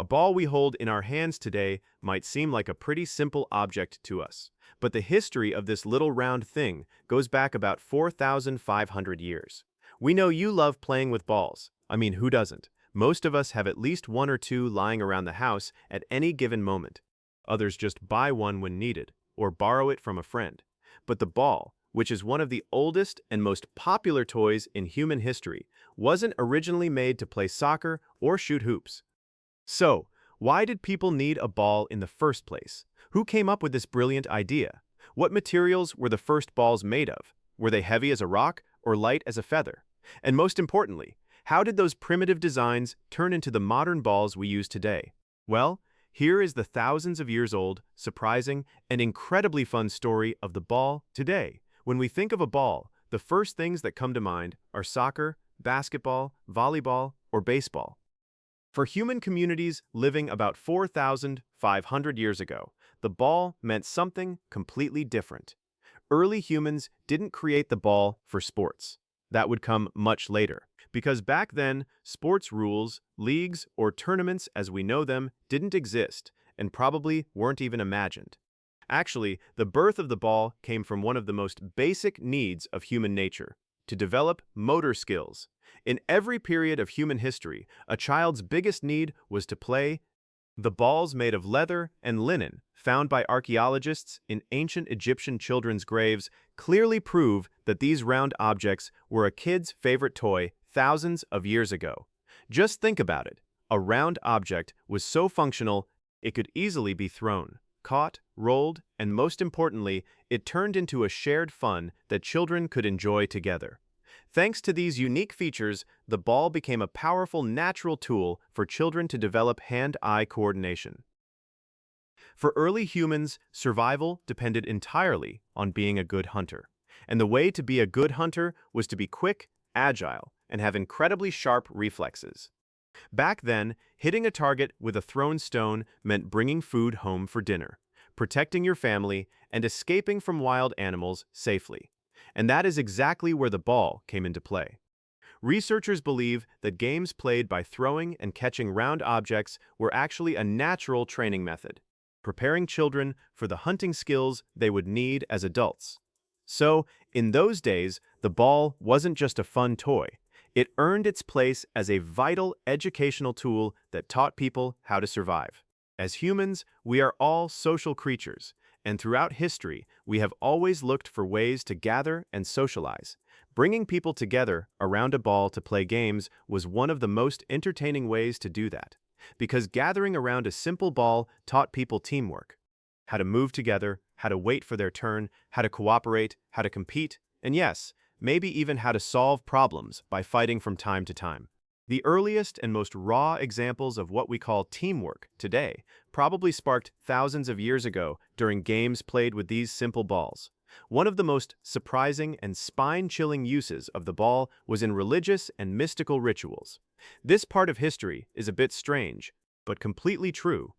A ball we hold in our hands today might seem like a pretty simple object to us, but the history of this little round thing goes back about 4,500 years. We know you love playing with balls. I mean, who doesn't? Most of us have at least one or two lying around the house at any given moment. Others just buy one when needed, or borrow it from a friend. But the ball, which is one of the oldest and most popular toys in human history, wasn't originally made to play soccer or shoot hoops. So, why did people need a ball in the first place? Who came up with this brilliant idea? What materials were the first balls made of? Were they heavy as a rock or light as a feather? And most importantly, how did those primitive designs turn into the modern balls we use today? Well, here is the thousands of years old, surprising, and incredibly fun story of the ball today. When we think of a ball, the first things that come to mind are soccer, basketball, volleyball, or baseball. For human communities living about 4,500 years ago, the ball meant something completely different. Early humans didn't create the ball for sports. That would come much later, because back then, sports rules, leagues, or tournaments as we know them didn't exist and probably weren't even imagined. Actually, the birth of the ball came from one of the most basic needs of human nature: to develop motor skills. In every period of human history, a child's biggest need was to play. The balls made of leather and linen, found by archaeologists in ancient Egyptian children's graves, clearly prove that these round objects were a kid's favorite toy thousands of years ago. Just think about it. A round object was so functional, it could easily be thrown, caught, rolled, and most importantly, it turned into a shared fun that children could enjoy together. Thanks to these unique features, the ball became a powerful natural tool for children to develop hand-eye coordination. For early humans, survival depended entirely on being a good hunter. And the way to be a good hunter was to be quick, agile, and have incredibly sharp reflexes. Back then, hitting a target with a thrown stone meant bringing food home for dinner, protecting your family, and escaping from wild animals safely. And that is exactly where the ball came into play. Researchers believe that games played by throwing and catching round objects were actually a natural training method, preparing children for the hunting skills they would need as adults. So, in those days, the ball wasn't just a fun toy. It earned its place as a vital educational tool that taught people how to survive. As humans, we are all social creatures, and throughout history, we have always looked for ways to gather and socialize. Bringing people together around a ball to play games was one of the most entertaining ways to do that, because gathering around a simple ball taught people teamwork, how to move together, how to wait for their turn, how to cooperate, how to compete, and yes, maybe even how to solve problems by fighting from time to time. The earliest and most raw examples of what we call teamwork today probably sparked thousands of years ago during games played with these simple balls. One of the most surprising and spine-chilling uses of the ball was in religious and mystical rituals. This part of history is a bit strange, but completely true,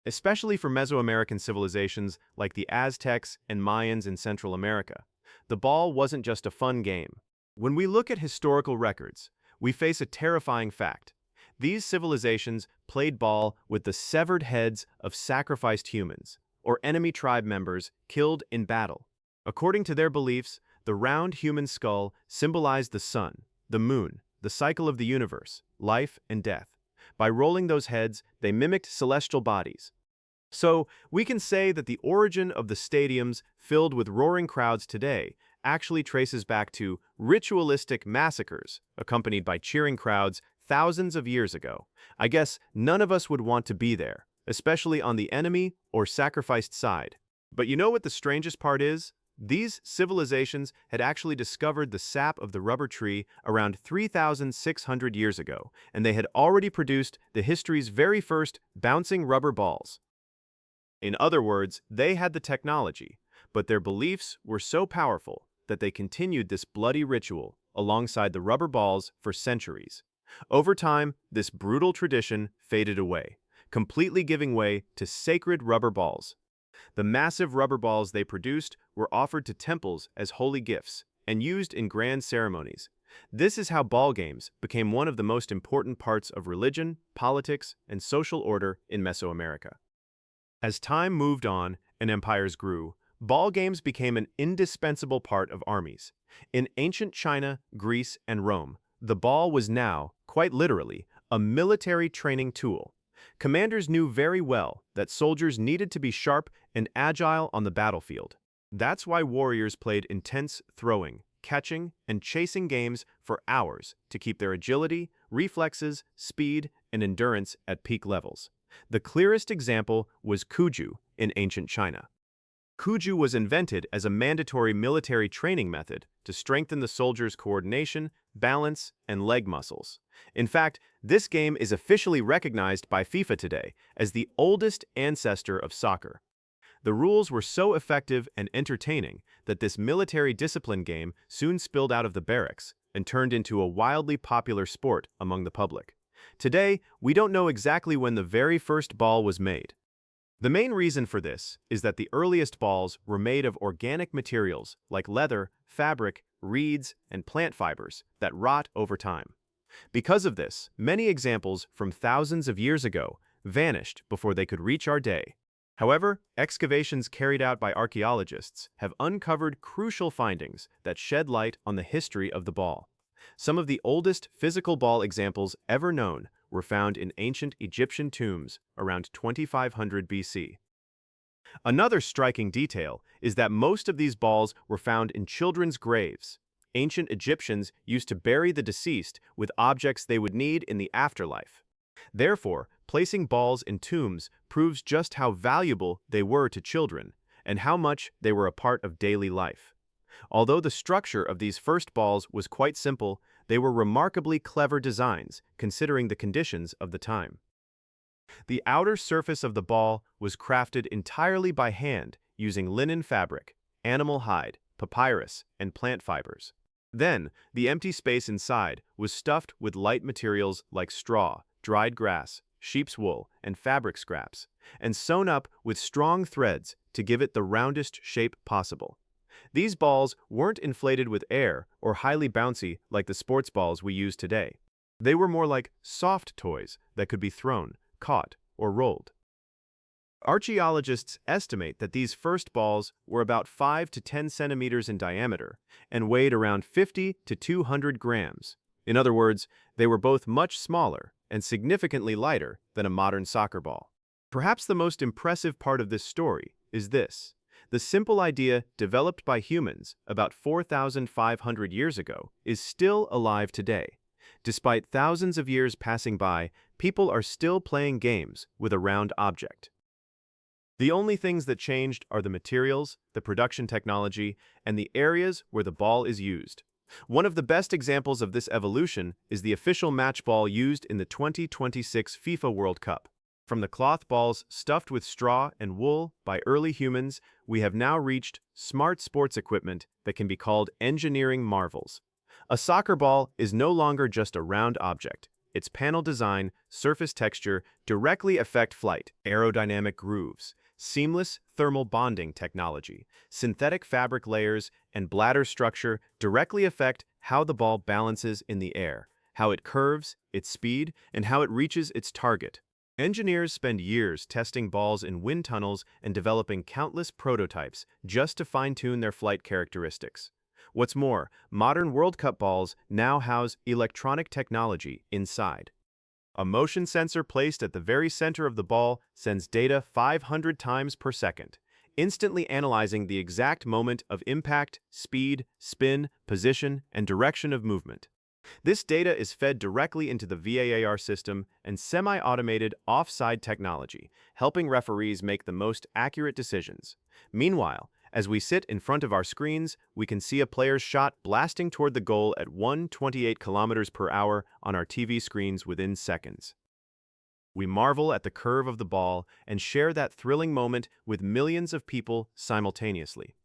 especially for Mesoamerican civilizations like the Aztecs and Mayans in Central America. The ball wasn't just a fun game. When we look at historical records, we face a terrifying fact. These civilizations played ball with the severed heads of sacrificed humans, or enemy tribe members killed in battle. According to their beliefs, the round human skull symbolized the sun, the moon, the cycle of the universe, life and death. By rolling those heads, they mimicked celestial bodies. So, we can say that the origin of the stadiums filled with roaring crowds today actually traces back to ritualistic massacres accompanied by cheering crowds thousands of years ago. I guess none of us would want to be there, especially on the enemy or sacrificed side. But you know what the strangest part is? These civilizations had actually discovered the sap of the rubber tree around 3,600 years ago, and they had already produced the history's very first bouncing rubber balls. In other words, they had the technology, but their beliefs were so powerful that they continued this bloody ritual alongside the rubber balls for centuries. Over time, this brutal tradition faded away, completely giving way to sacred rubber balls. The massive rubber balls they produced were offered to temples as holy gifts and used in grand ceremonies. This is how ball games became one of the most important parts of religion, politics, and social order in Mesoamerica. As time moved on and empires grew, ball games became an indispensable part of armies. In ancient China, Greece, and Rome, the ball was now, quite literally, a military training tool. Commanders knew very well that soldiers needed to be sharp and agile on the battlefield. That's why warriors played intense throwing, catching, and chasing games for hours to keep their agility, reflexes, speed, and endurance at peak levels. The clearest example was Cuju in ancient China. Cuju was invented as a mandatory military training method to strengthen the soldiers' coordination, balance, and leg muscles. In fact, this game is officially recognized by FIFA today as the oldest ancestor of soccer. The rules were so effective and entertaining that this military discipline game soon spilled out of the barracks and turned into a wildly popular sport among the public. Today, we don't know exactly when the very first ball was made. The main reason for this is that the earliest balls were made of organic materials like leather, fabric, reeds, and plant fibers that rot over time. Because of this, many examples from thousands of years ago vanished before they could reach our day. However, excavations carried out by archaeologists have uncovered crucial findings that shed light on the history of the ball. Some of the oldest physical ball examples ever known were found in ancient Egyptian tombs around 2500 BC. Another striking detail is that most of these balls were found in children's graves. Ancient Egyptians used to bury the deceased with objects they would need in the afterlife. Therefore, placing balls in tombs proves just how valuable they were to children and how much they were a part of daily life. Although the structure of these first balls was quite simple, they were remarkably clever designs considering the conditions of the time. The outer surface of the ball was crafted entirely by hand using linen fabric, animal hide, papyrus, and plant fibers. Then, the empty space inside was stuffed with light materials like straw, dried grass, sheep's wool, and fabric scraps, and sewn up with strong threads to give it the roundest shape possible. These balls weren't inflated with air or highly bouncy like the sports balls we use today. They were more like soft toys that could be thrown, caught, or rolled. Archaeologists estimate that these first balls were about 5 to 10 centimeters in diameter and weighed around 50 to 200 grams. In other words, they were both much smaller and significantly lighter than a modern soccer ball. Perhaps the most impressive part of this story is this. The simple idea developed by humans about 4,500 years ago is still alive today. Despite thousands of years passing by, people are still playing games with a round object. The only things that changed are the materials, the production technology, and the areas where the ball is used. One of the best examples of this evolution is the official match ball used in the 2026 FIFA World Cup. From the cloth balls stuffed with straw and wool by early humans, we have now reached smart sports equipment that can be called engineering marvels. A soccer ball is no longer just a round object. Its panel design, surface texture directly affect flight, aerodynamic grooves, seamless thermal bonding technology, synthetic fabric layers, and bladder structure directly affect how the ball balances in the air, how it curves, its speed, and how it reaches its target. Engineers spend years testing balls in wind tunnels and developing countless prototypes just to fine-tune their flight characteristics. What's more, modern World Cup balls now house electronic technology inside. A motion sensor placed at the very center of the ball sends data 500 times per second, instantly analyzing the exact moment of impact, speed, spin, position, and direction of movement. This data is fed directly into the VAR system and semi-automated offside technology, helping referees make the most accurate decisions. Meanwhile, as we sit in front of our screens, we can see a player's shot blasting toward the goal at 128 kilometers per hour on our TV screens within seconds. We marvel at the curve of the ball and share that thrilling moment with millions of people simultaneously.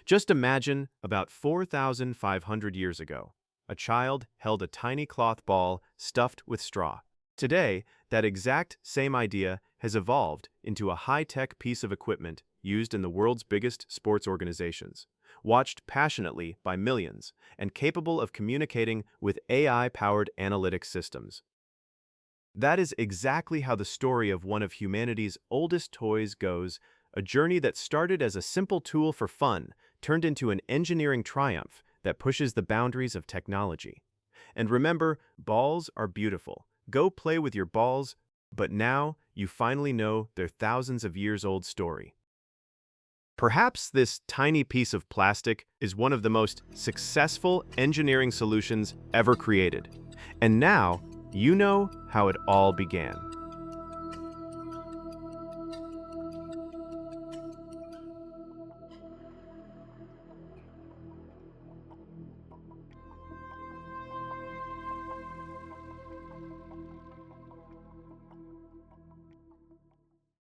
Just imagine about 4,500 years ago. A child held a tiny cloth ball stuffed with straw. Today, that exact same idea has evolved into a high-tech piece of equipment used in the world's biggest sports organizations, watched passionately by millions, and capable of communicating with AI-powered analytic systems. That is exactly how the story of one of humanity's oldest toys goes, a journey that started as a simple tool for fun, turned into an engineering triumph that pushes the boundaries of technology. And remember, balls are beautiful. Go play with your balls, but now you finally know their thousands of years old story. Perhaps this tiny piece of plastic is one of the most successful engineering solutions ever created. And now, you know how it all began.